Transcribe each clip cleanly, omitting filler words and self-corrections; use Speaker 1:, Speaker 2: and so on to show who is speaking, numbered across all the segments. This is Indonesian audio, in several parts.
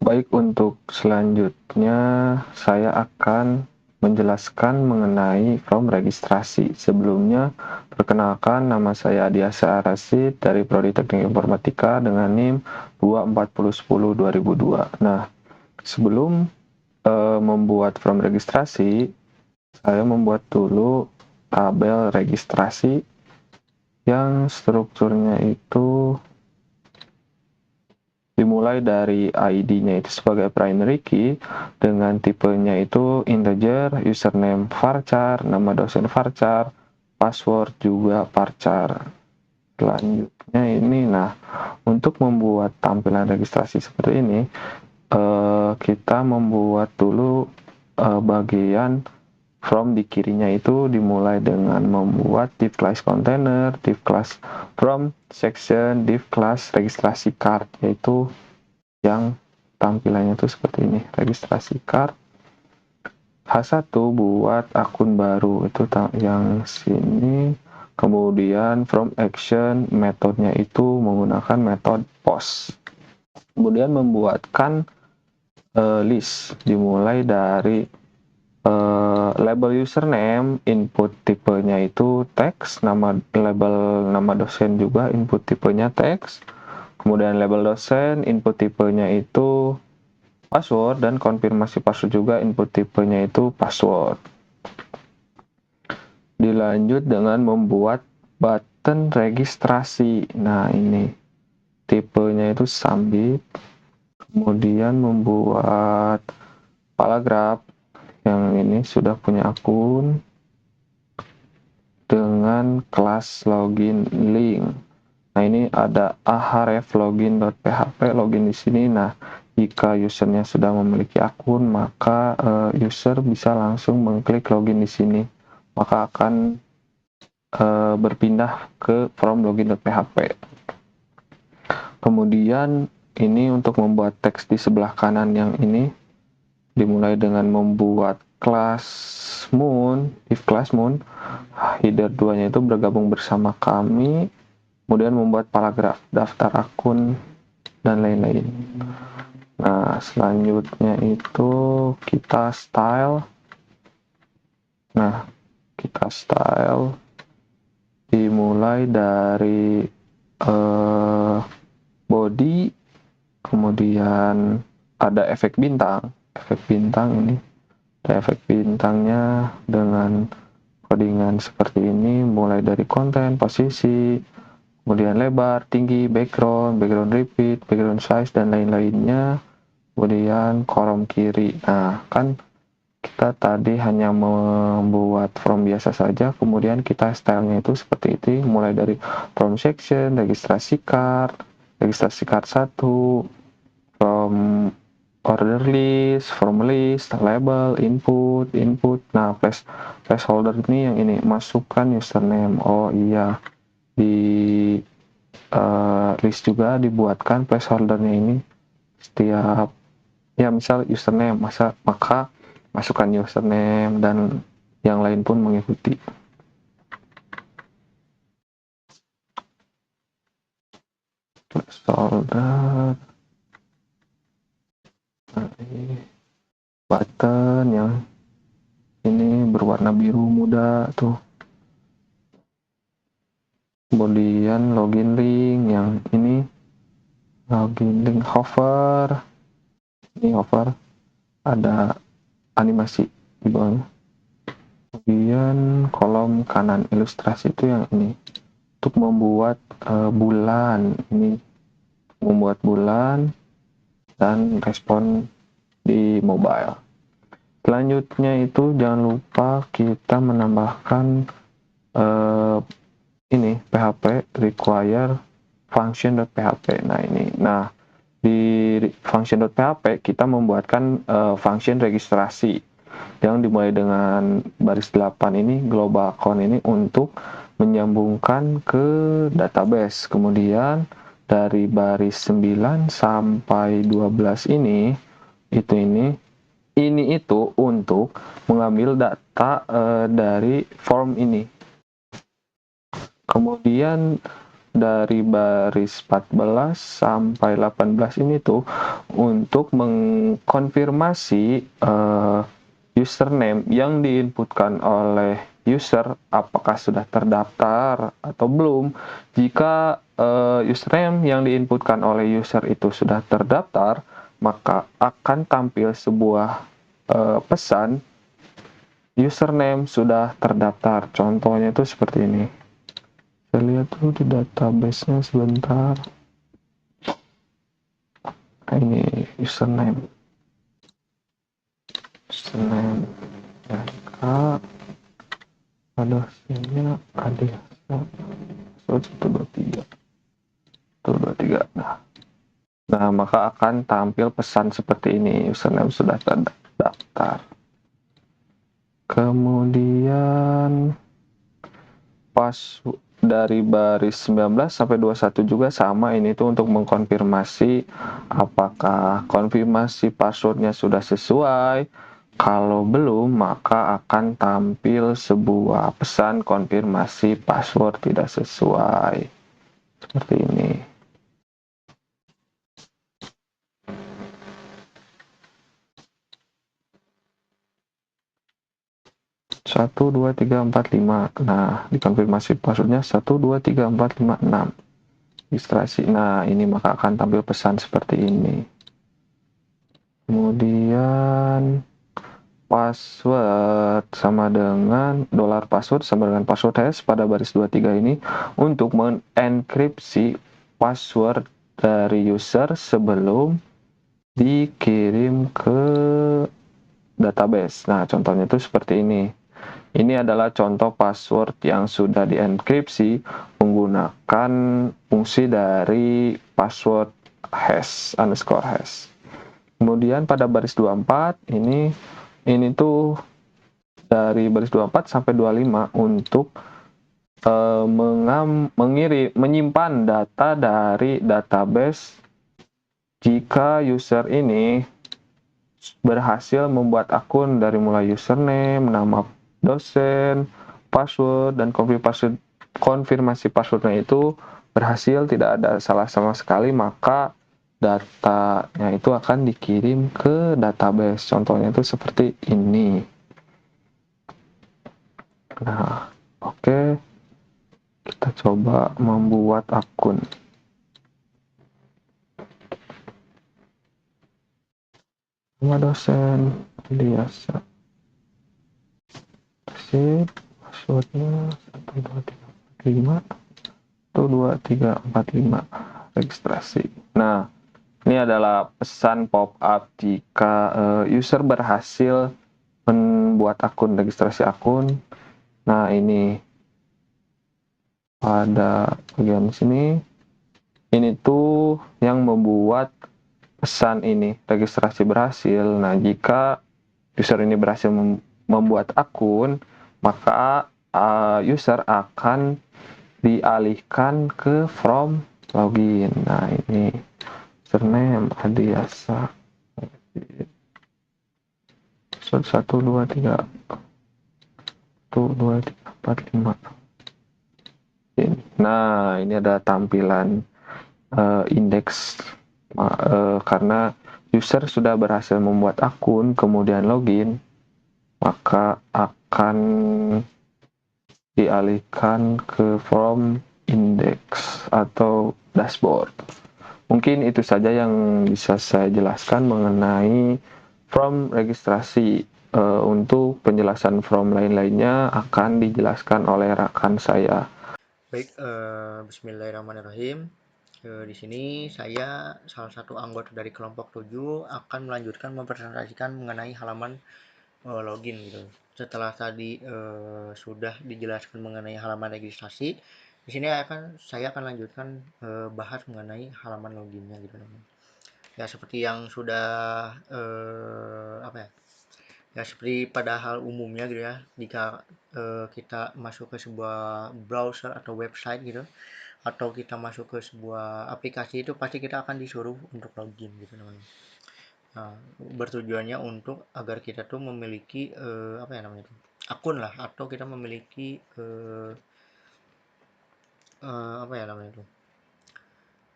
Speaker 1: Baik, untuk selanjutnya saya akan menjelaskan mengenai form registrasi. Sebelumnya, perkenalkan, nama saya Adiasa Arasid dari Prodi Teknik Informatika dengan NIM 24010-2002. Nah, sebelum membuat form registrasi, saya membuat dulu tabel registrasi yang strukturnya itu dimulai dari ID-nya itu sebagai primary key dengan tipenya itu integer, username varchar, nama dosen varchar, password juga varchar. Selanjutnya ini, nah, untuk membuat tampilan registrasi seperti ini, kita membuat dulu bagian from di kirinya itu dimulai dengan membuat div class container, div class from section, div class registrasi card, yaitu yang tampilannya itu seperti ini, registrasi card. H1 buat akun baru, itu yang sini. Kemudian from action, metodenya itu menggunakan metode post. Kemudian membuatkan list, dimulai dari label username, input tipenya itu teks, label nama dosen juga input tipenya teks, kemudian label dosen input tipenya itu password, dan konfirmasi password juga input tipenya itu password. Dilanjut dengan membuat button registrasi. Nah, ini tipenya itu submit. Kemudian membuat paragraf, yang ini sudah punya akun dengan kelas login link. Nah, ini ada ahref login.php, login di sini. Nah, jika usernya sudah memiliki akun, maka user bisa langsung mengklik login di sini, maka akan berpindah ke from login.php. Kemudian ini untuk membuat teks di sebelah kanan yang ini, dimulai dengan membuat class moon, if class moon, header 2-nya itu bergabung bersama kami, kemudian membuat paragraf, daftar akun, dan lain-lain. Nah, selanjutnya itu kita style. Nah, kita style dimulai dari body, kemudian ada efek bintang. Efek bintang ini, ada efek bintangnya dengan codingan seperti ini, mulai dari konten, posisi, kemudian lebar, tinggi, background repeat, background size, dan lain-lainnya. Kemudian kolom kiri. Nah, kan kita tadi hanya membuat from biasa saja, kemudian kita stylenya itu seperti itu, mulai dari from section, registrasi card 1, from order list, from list, label, input. Nah, placeholder ini yang ini, masukkan username. Oh iya, di list juga dibuatkan placeholdernya ini setiap, ya misal username, maka masukkan username, dan yang lain pun mengikuti. Placeholder, button yang ini berwarna biru muda tuh. Kemudian login link yang ini, login link hover. Ini hover, ada animasi di bawahnya. Kemudian kolom kanan ilustrasi itu yang ini, untuk membuat bulan. Ini membuat bulan dan respon di mobile. Selanjutnya itu jangan lupa kita menambahkan ini PHP require function.php. Nah, ini. Nah, di function.php kita membuatkan function registrasi yang dimulai dengan baris 8 ini, global account ini, untuk menyambungkan ke database. Kemudian dari baris 9 sampai 12 ini itu untuk mengambil data dari form ini. Kemudian dari baris 14 sampai 18 ini tuh untuk mengkonfirmasi username yang diinputkan oleh user apakah sudah terdaftar atau belum. Jika username yang diinputkan oleh user itu sudah terdaftar, maka akan tampil sebuah pesan username sudah terdaftar. Contohnya itu seperti ini. Saya lihat dulu di database-nya sebentar. Ini username ya kak, dosennya ada 123 nah maka akan tampil pesan seperti ini, username sudah terdaftar. Kemudian pas dari baris 19 sampai 21 juga sama, ini tuh untuk mengkonfirmasi apakah konfirmasi passwordnya sudah sesuai. Kalau belum, maka akan tampil sebuah pesan konfirmasi password tidak sesuai. Seperti ini. Satu, dua, tiga, empat, lima. Nah, dikonfirmasi passwordnya 1, 2, 3, 4, 5, 6. Registrasi. Nah, ini maka akan tampil pesan seperti ini. Kemudian password sama dengan $password sama dengan password hash pada baris 23 ini untuk mengenkripsi password dari user sebelum dikirim ke database. Nah, contohnya itu seperti ini. Ini adalah contoh password yang sudah dienkripsi menggunakan fungsi dari password hash underscore hash. Kemudian pada baris 24 ini tuh dari baris 24 sampai 25 untuk menyimpan data dari database jika user ini berhasil membuat akun dari mulai username, nama dosen, password, dan konfirmasi passwordnya itu berhasil, tidak ada salah sama sekali, maka datanya itu akan dikirim ke database. Contohnya itu seperti ini. Nah, oke. Kita coba membuat akun. Nama dosen biasa. Sip, passwordnya 12345 12345 registrasi. Nah, ini adalah pesan pop-up jika user berhasil membuat akun, registrasi akun. Nah, ini pada bagian sini, ini tuh yang membuat pesan ini, registrasi berhasil. Nah, jika user ini berhasil membuat akun, maka user akan dialihkan ke from login. Nah, ini username Adiasa 123 12345. Nah, ini ada tampilan indeks karena user sudah berhasil membuat akun kemudian login, maka akan dialihkan ke from index atau dashboard. Mungkin itu saja yang bisa saya jelaskan mengenai from registrasi. Untuk penjelasan from lain-lainnya akan dijelaskan oleh rekan saya.
Speaker 2: Baik, bismillahirrahmanirrahim. Di sini saya salah satu anggota dari kelompok 7 akan melanjutkan mempresentasikan mengenai halaman login gitu. Setelah tadi sudah dijelaskan mengenai halaman registrasi, di sini saya akan lanjutkan bahas mengenai halaman loginnya gitu. Ya seperti yang sudah ya seperti pada hal umumnya gitu ya, jika kita masuk ke sebuah browser atau website gitu, atau kita masuk ke sebuah aplikasi, itu pasti kita akan disuruh untuk login gitu namanya. Nah, bertujuannya untuk agar kita tuh memiliki akun lah, atau kita memiliki apa ya namanya itu,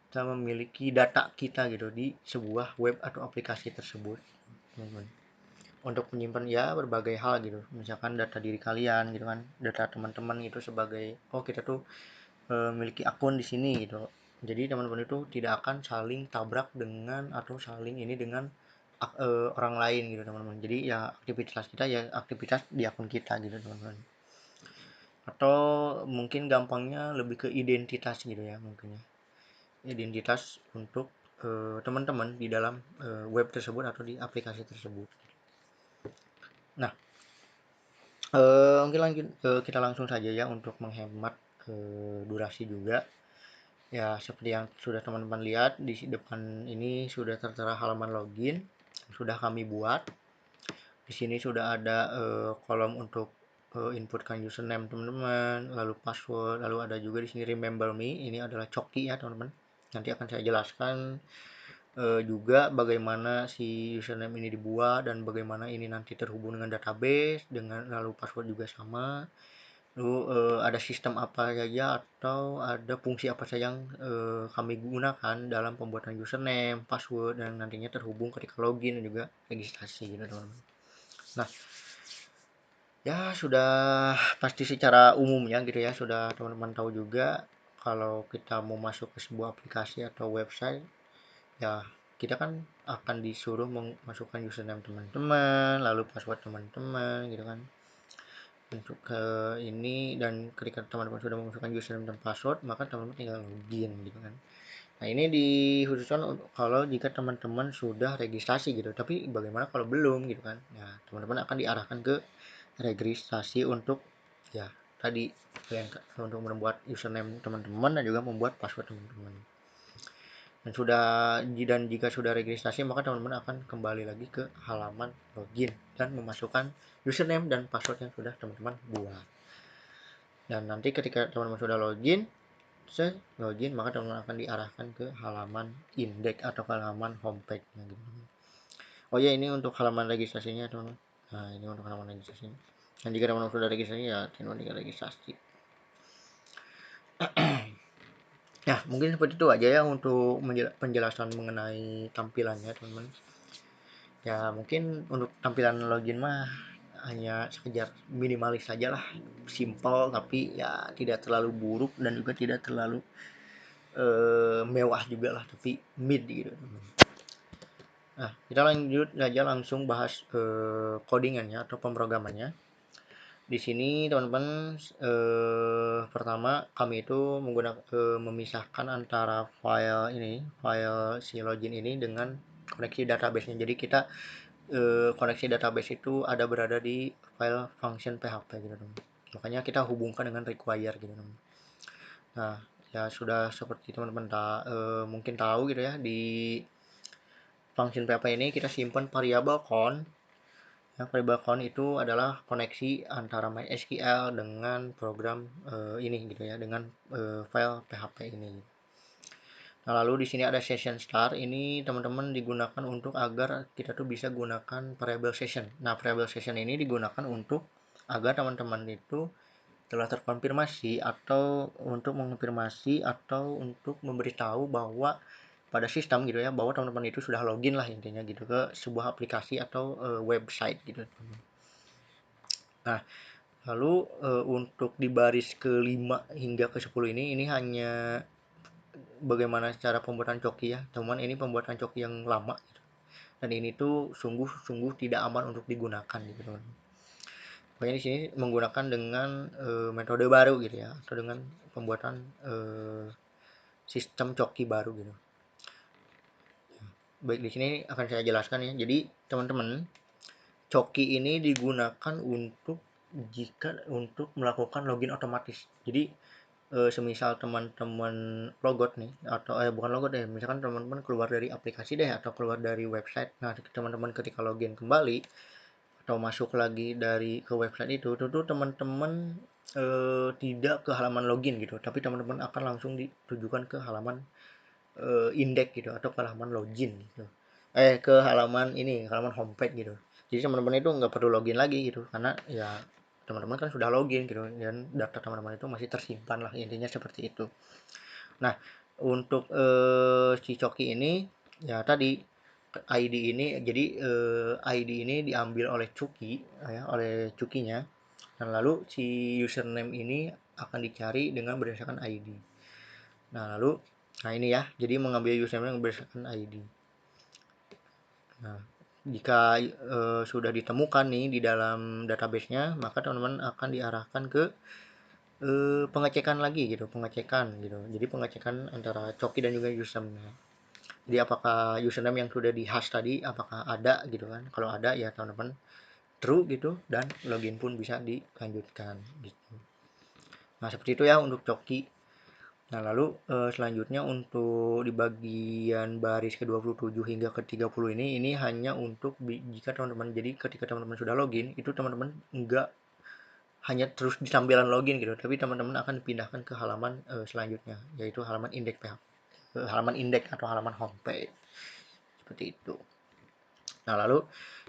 Speaker 2: kita memiliki data kita gitu di sebuah web atau aplikasi tersebut, teman-teman. Untuk menyimpan ya berbagai hal gitu, misalkan data diri kalian gitu kan, data teman-teman itu sebagai oh kita tuh memiliki akun di sini gitu. Jadi teman-teman itu tidak akan saling tabrak dengan atau saling ini dengan orang lain gitu teman-teman. Jadi ya aktivitas kita ya aktivitas di akun kita gitu teman-teman. Atau mungkin gampangnya lebih ke identitas gitu ya mungkin ya. Identitas untuk teman-teman di dalam web tersebut atau di aplikasi tersebut. Nah, mungkin lanjut kita langsung saja ya untuk menghemat durasi juga. Ya, seperti yang sudah teman-teman lihat di depan ini sudah tertera halaman login sudah kami buat. Di sini sudah ada kolom untuk inputkan username teman-teman, lalu password, lalu ada juga di sini remember me. Ini adalah coki ya teman-teman. Nanti akan saya jelaskan juga bagaimana si username ini dibuat dan bagaimana ini nanti terhubung dengan database, dengan lalu password juga sama. Lalu ada sistem apa saja atau ada fungsi apa saja yang kami gunakan dalam pembuatan username, password, dan nantinya terhubung ketika login dan juga registrasi gitu teman-teman. Nah, ya sudah pasti secara umumnya gitu ya, sudah teman-teman tahu juga kalau kita mau masuk ke sebuah aplikasi atau website, ya kita kan akan disuruh memasukkan username teman-teman, lalu password teman-teman gitu kan. Untuk ke ini dan ketika teman-teman sudah memasukkan username dan password, maka teman-teman tinggal login gitu kan. Nah, ini dikhususkan kalau jika teman-teman sudah registrasi gitu. Tapi bagaimana kalau belum gitu kan? Nah, teman-teman akan diarahkan ke registrasi untuk ya tadi untuk membuat username teman-teman dan juga membuat password teman-teman. Dan jika sudah registrasi maka teman-teman akan kembali lagi ke halaman login dan memasukkan username dan password yang sudah teman-teman buat. Dan nanti ketika teman-teman sudah login maka teman-teman akan diarahkan ke halaman index atau ke halaman homepage gitu. Oh ya, ini untuk halaman registrasinya teman-teman. Nah, ini untuk halaman registrasinya. Dan jika teman-teman sudah registrasi ya teman-teman tinggal registrasi. Ya, mungkin seperti itu aja ya untuk penjelasan mengenai tampilannya teman-teman. Ya, mungkin untuk tampilan login mah hanya sekedar minimalis saja lah, simple tapi ya tidak terlalu buruk dan juga tidak terlalu mewah juga lah, tapi mid gitu. Nah, kita lanjut aja langsung bahas codingannya atau pemrogramannya. Di sini teman-teman pertama kami itu menggunakan memisahkan antara file si login ini dengan koneksi database-nya. Jadi kita koneksi database itu ada berada di file function PHP gitu teman. Makanya kita hubungkan dengan require gitu teman. Nah, ya sudah seperti teman-teman mungkin tahu gitu ya, di function PHP ini kita simpan variabel count. Ya, variabel count itu adalah koneksi antara MySQL dengan program ini gitu ya, dengan file PHP ini. Nah, lalu di sini ada session start. Ini teman-teman digunakan untuk agar kita tuh bisa gunakan variable session. Nah, variable session ini digunakan untuk agar teman-teman itu telah terkonfirmasi atau untuk mengonfirmasi atau untuk memberitahu bahwa pada sistem gitu ya, bahwa teman-teman itu sudah login lah intinya gitu ke sebuah aplikasi atau website gitu. Nah, lalu untuk di baris ke-5 hingga ke-10 ini hanya bagaimana cara pembuatan coki ya, teman, ini pembuatan coki yang lama gitu. Dan ini tuh sungguh-sungguh tidak aman untuk digunakan gitu teman. Makanya di sini menggunakan dengan metode baru gitu ya, atau dengan pembuatan sistem coki baru gitu. Baik, di sini akan saya jelaskan ya. Jadi teman-teman, coki ini digunakan untuk melakukan login otomatis. Jadi semisal teman-teman logot nih atau bukan logot deh, misalkan teman-teman keluar dari aplikasi deh atau keluar dari website. Nah, teman-teman ketika login kembali atau masuk lagi ke website itu, tentu teman-teman tidak ke halaman login gitu, tapi teman-teman akan langsung ditujukan ke halaman index gitu atau ke halaman login gitu. Ke halaman homepage gitu. Jadi teman-teman itu nggak perlu login lagi gitu karena ya teman-teman kan sudah login gitu, dan data teman-teman itu masih tersimpan lah, intinya seperti itu. Nah, untuk si Coki ini ya tadi ID ini, jadi ID ini diambil oleh Cuki ya, oleh Cukinya, dan lalu si username ini akan dicari dengan berdasarkan ID. Nah ini ya, jadi mengambil username berdasarkan ID. Nah, jika sudah ditemukan nih di dalam database-nya, maka teman-teman akan diarahkan ke pengecekan lagi gitu, pengecekan gitu. Jadi pengecekan antara Coki dan juga username. Jadi apakah username yang sudah di-hash tadi apakah ada gitu kan? Kalau ada ya teman-teman true gitu, dan login pun bisa dilanjutkan gitu. Nah, seperti itu ya untuk Coki. Nah, lalu selanjutnya untuk di bagian baris ke-27 hingga ke-30 ini hanya untuk jika teman-teman, jadi ketika teman-teman sudah login, itu teman-teman enggak hanya terus di tampilan login gitu, tapi teman-teman akan dipindahkan ke halaman selanjutnya, yaitu halaman indeks PHP, halaman indeks atau halaman homepage. Seperti itu. Nah, lalu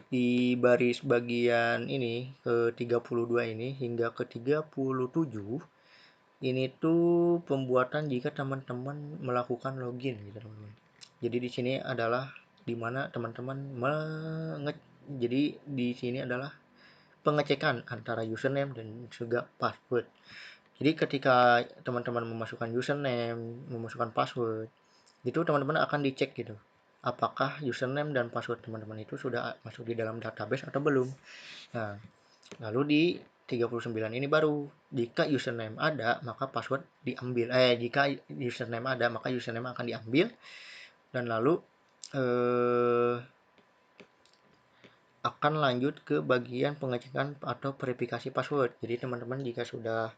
Speaker 2: di baris bagian ini ke-32 ini hingga ke-37 ini tuh pembuatan jika teman-teman melakukan login gitu, teman-teman. Jadi di sini adalah dimana teman-teman jadi di sini adalah pengecekan antara username dan juga password. Jadi ketika teman-teman memasukkan username, memasukkan password, itu teman-teman akan dicek gitu, apakah username dan password teman-teman itu sudah masuk di dalam database atau belum. Nah, lalu di 39 ini baru, jika username ada maka password diambil, jika username ada maka username akan diambil, dan lalu akan lanjut ke bagian pengecekan atau verifikasi password. Jadi teman-teman jika sudah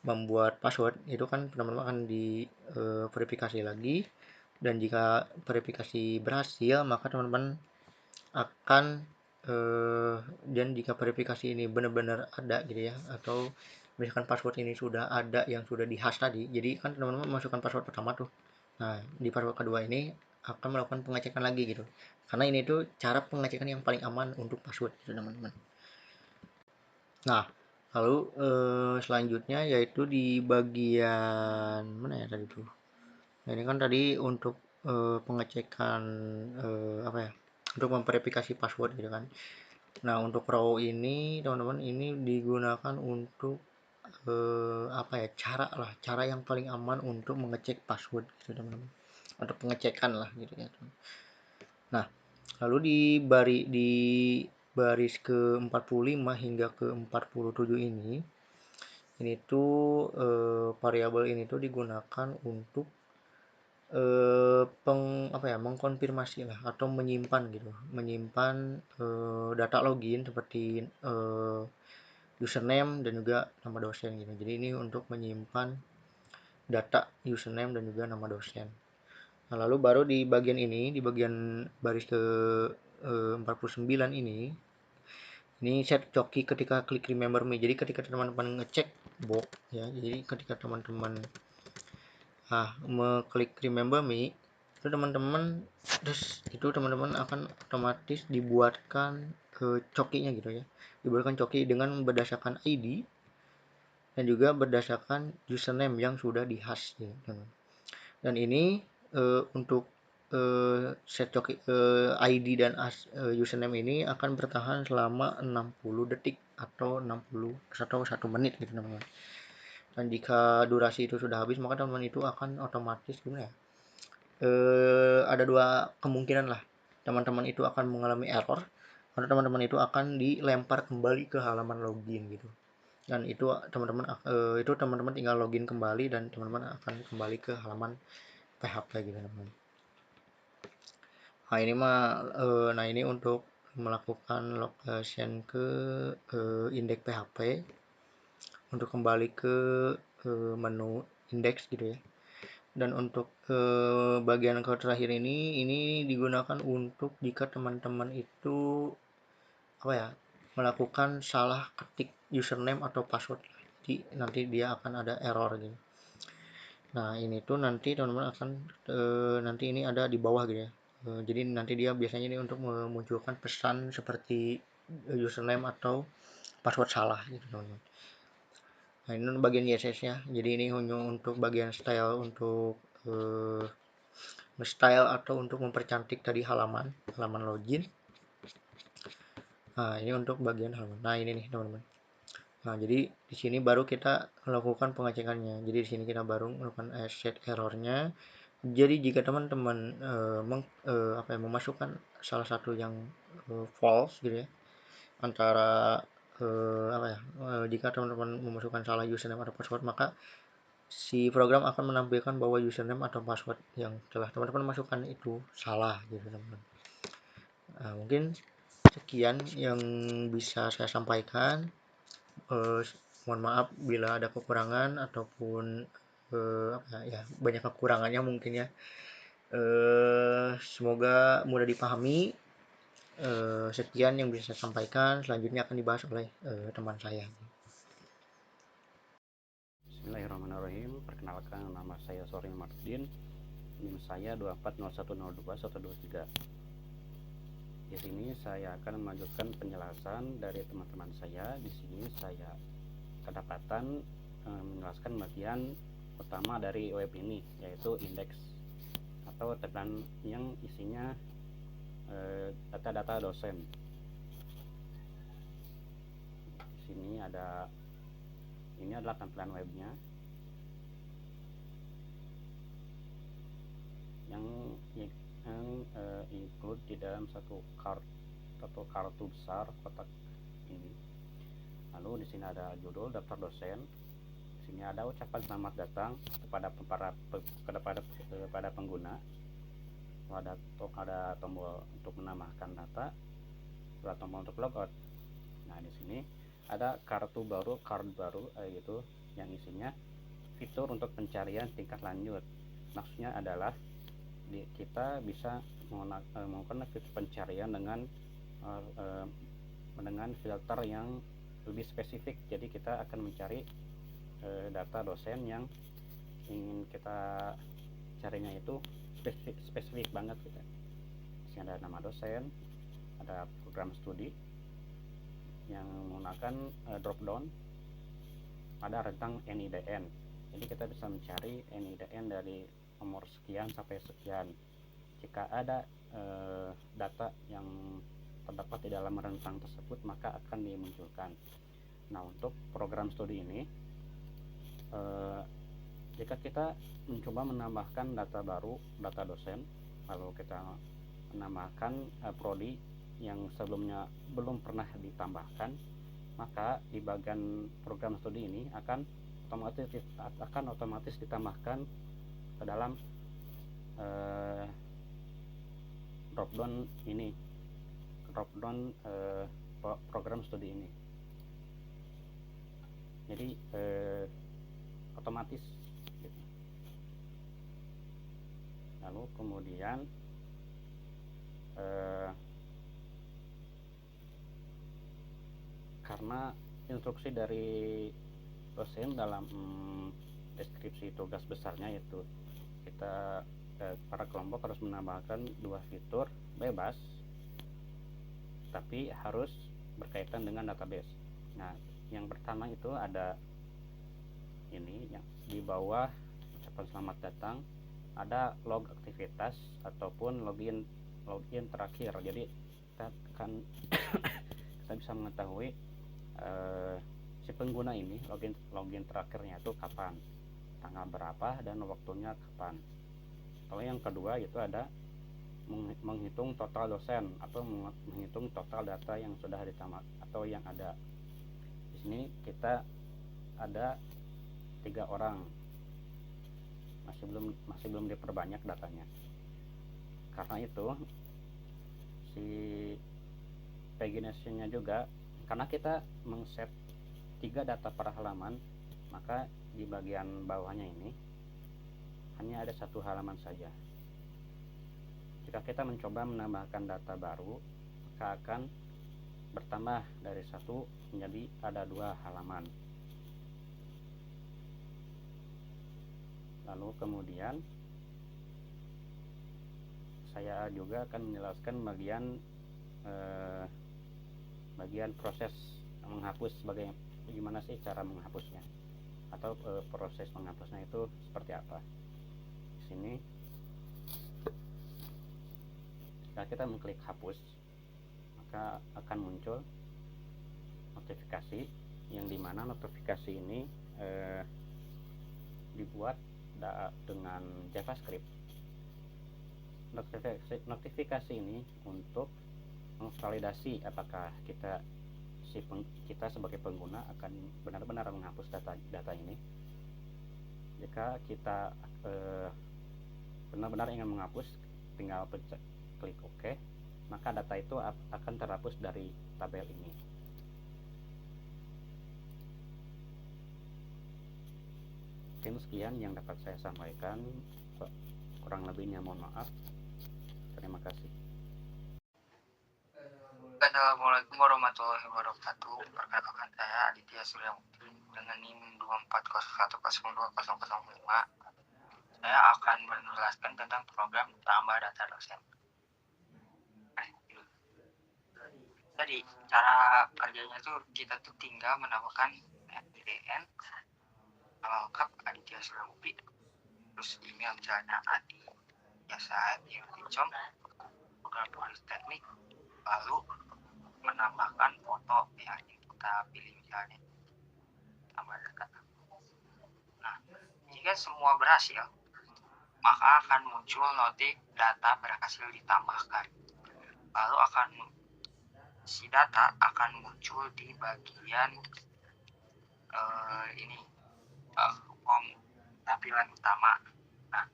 Speaker 2: membuat password itu kan teman-teman akan di verifikasi lagi, dan jika verifikasi berhasil maka teman-teman akan dan jika verifikasi ini benar-benar ada gitu ya, atau misalkan password ini sudah ada yang sudah di-hash tadi, jadi kan teman-teman masukkan password pertama tuh, nah di password kedua ini akan melakukan pengecekan lagi gitu, karena ini tuh cara pengecekan yang paling aman untuk password gitu teman-teman. Nah, lalu selanjutnya yaitu di bagian mana ya tadi tuh. Nah, ini kan tadi untuk pengecekan apa ya? Untuk memverifikasi password gitu kan. Nah, untuk row ini teman-teman ini digunakan untuk apa ya? Cara yang paling aman untuk mengecek password gitu teman-teman. Untuk pengecekan lah gitu ya. Nah, lalu di baris ke-45 hingga ke-47 ini tuh variabel ini tuh digunakan untuk mengkonfirmasi lah atau menyimpan gitu, menyimpan data login seperti username dan juga nama dosen gitu. Jadi ini untuk menyimpan data username dan juga nama dosen. Nah, lalu baru di bagian ini, di bagian baris ke 49 ini set Coki ketika klik remember me. Jadi ketika teman-teman ngecek box ya, jadi ketika teman-teman mengklik remember me, itu teman-teman akan otomatis dibuatkan ke cokinya gitu ya, dibuatkan coki dengan berdasarkan ID dan juga berdasarkan username yang sudah di-hash gitu. Dan ini untuk set coki ID dan username ini akan bertahan selama 60 detik atau 1 menit gitu teman-teman. Dan jika durasi itu sudah habis maka teman-teman itu akan otomatis gimana ya, ada dua kemungkinan lah, teman-teman itu akan mengalami error atau teman-teman itu akan dilempar kembali ke halaman login gitu, dan itu teman-teman tinggal login kembali dan teman-teman akan kembali ke halaman PHP gitu teman-teman. Nah ini untuk melakukan location ke indeks PHP untuk kembali ke menu indeks gitu ya. Dan untuk bagian terakhir ini digunakan untuk jika teman-teman itu apa ya, melakukan salah ketik username atau password, jadi nanti dia akan ada error gitu. Nah ini tuh nanti teman-teman akan nanti ini ada di bawah gitu ya. Jadi nanti dia biasanya ini untuk memunculkan pesan seperti username atau password salah gitu teman-teman. Nah ini bagian CSS nya, jadi ini hanya untuk bagian style, untuk style atau untuk mempercantik tadi halaman login. Nah ini untuk bagian halaman. Nah ini nih teman-teman. Nah jadi di sini baru kita melakukan pengecekannya. Jadi di sini kita baru melakukan set errornya. Jadi jika teman-teman memasukkan salah satu yang false gitu ya, antara jika teman-teman memasukkan salah username atau password, maka si program akan menampilkan bahwa username atau password yang telah teman-teman masukkan itu salah gitu teman-teman. Nah, mungkin sekian yang bisa saya sampaikan. Mohon maaf bila ada kekurangan ataupun banyak kekurangannya mungkin ya. Semoga mudah dipahami. Sekian yang bisa saya sampaikan. Selanjutnya akan dibahas oleh teman saya.
Speaker 3: Bismillahirrahmanirrahim. Perkenalkan, nama saya Sorin Martin. NIM saya 2401021123. Di sini saya akan melanjutkan penjelasan dari teman-teman saya. Di sini saya kedapatan menjelaskan bagian utama dari web ini, yaitu indeks atau tekan yang isinya data-data dosen. Di sini ini adalah tampilan webnya yang include di dalam satu kartu besar kotak ini. Lalu di sini ada judul daftar dosen. Di sini ada ucapan selamat datang kepada pengguna. Ada tombol untuk menambahkan data, ada tombol untuk logout. Nah di sini ada card baru, yaitu yang isinya fitur untuk pencarian tingkat lanjut. Maksudnya adalah kita bisa melakukan fitur pencarian dengan filter yang lebih spesifik. Jadi kita akan mencari data dosen yang ingin kita carinya itu spesifik banget gitu. Di sini ada nama dosen, ada program studi yang menggunakan drop down, ada rentang NIDN. Jadi kita bisa mencari NIDN dari nomor sekian sampai sekian. Jika ada data yang terdapat di dalam rentang tersebut, maka akan dimunculkan. Nah, untuk program studi ini, jika kita mencoba menambahkan data baru, data dosen, lalu kita menambahkan prodi yang sebelumnya belum pernah ditambahkan, maka di bagian program studi ini akan otomatis ditambahkan ke dalam dropdown program studi ini. Jadi otomatis gitu. Lalu kemudian karena instruksi dari dosen dalam deskripsi tugas besarnya, yaitu kita para kelompok harus menambahkan 2 fitur bebas tapi harus berkaitan dengan database. Nah, yang pertama itu ada ini yang di bawah ucapan selamat datang, ada log aktivitas ataupun login terakhir. Jadi kita akan kita bisa mengetahui si pengguna ini login terakhirnya itu kapan, tanggal berapa, dan waktunya kapan. Kalau yang kedua itu ada menghitung total dosen atau menghitung total data yang sudah ditamat atau yang ada. Di sini kita ada 3 orang, masih belum diperbanyak datanya. Karena itu si pagination-nya juga, karena kita mengset 3 data per halaman, maka di bagian bawahnya ini hanya ada 1 halaman saja. Jika kita mencoba menambahkan data baru, maka akan bertambah dari 1 menjadi ada 2 halaman. Lalu kemudian saya juga akan menjelaskan bagian proses menghapus, bagaimana sih cara menghapusnya atau proses menghapusnya itu seperti apa. Di sini jika kita mengklik hapus, maka akan muncul notifikasi yang dimana notifikasi ini dibuat dengan JavaScript. Notifikasi ini untuk memvalidasi apakah kita sebagai pengguna akan benar-benar menghapus data ini. Jika kita benar-benar ingin menghapus, tinggal klik OK, maka data itu akan terhapus dari tabel ini. Mungkin sekian yang dapat saya sampaikan, kurang lebihnya mohon maaf. Terima kasih.
Speaker 4: Assalamualaikum warahmatullahi wabarakatuh. Perkenalkan saya Aditya Suryamukti dengan NIM 240102005. Saya akan menjelaskan tentang program tambah data dosen. Jadi cara kerjanya tuh kita tuh tinggal menambahkan NPDN, nama lengkap Aditya Suryamukti, terus email misalnya adi@yahya.com, program tulis teknik, lalu menambahkan foto yang kita pilih misalnya tambah data. Nah, jika semua berhasil, maka akan muncul notif data berhasil ditambahkan. Lalu si data akan muncul di bagian form tampilan utama. Nah,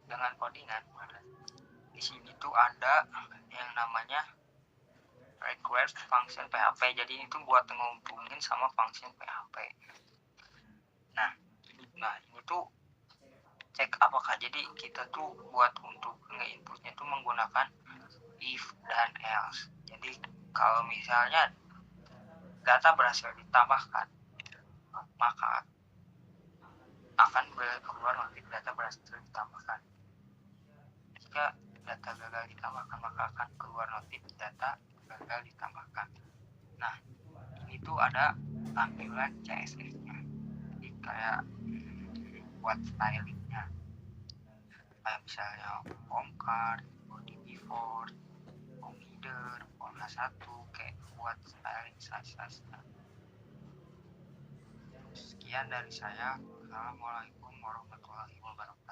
Speaker 4: dengan codingan di sini tuh ada yang namanya request function PHP. Jadi itu buat ngehubungin sama function PHP. Nah ini tuh cek apakah, jadi kita tuh buat untuk nge-inputnya tuh menggunakan if dan else. Jadi kalau misalnya data berhasil ditambahkan, maka akan keluar notif data berhasil ditambahkan. Jika data gagal ditambahkan, maka akan keluar notif data gagal ditambahkan. Nah, ini tuh ada tampilan CSS-nya. Jadi kayak buat stylingnya, kayak misalnya form card, body before, form header, form H1, kayak buat styling size-nya. Sekian dari saya. Assalamualaikum warahmatullahi wabarakatuh.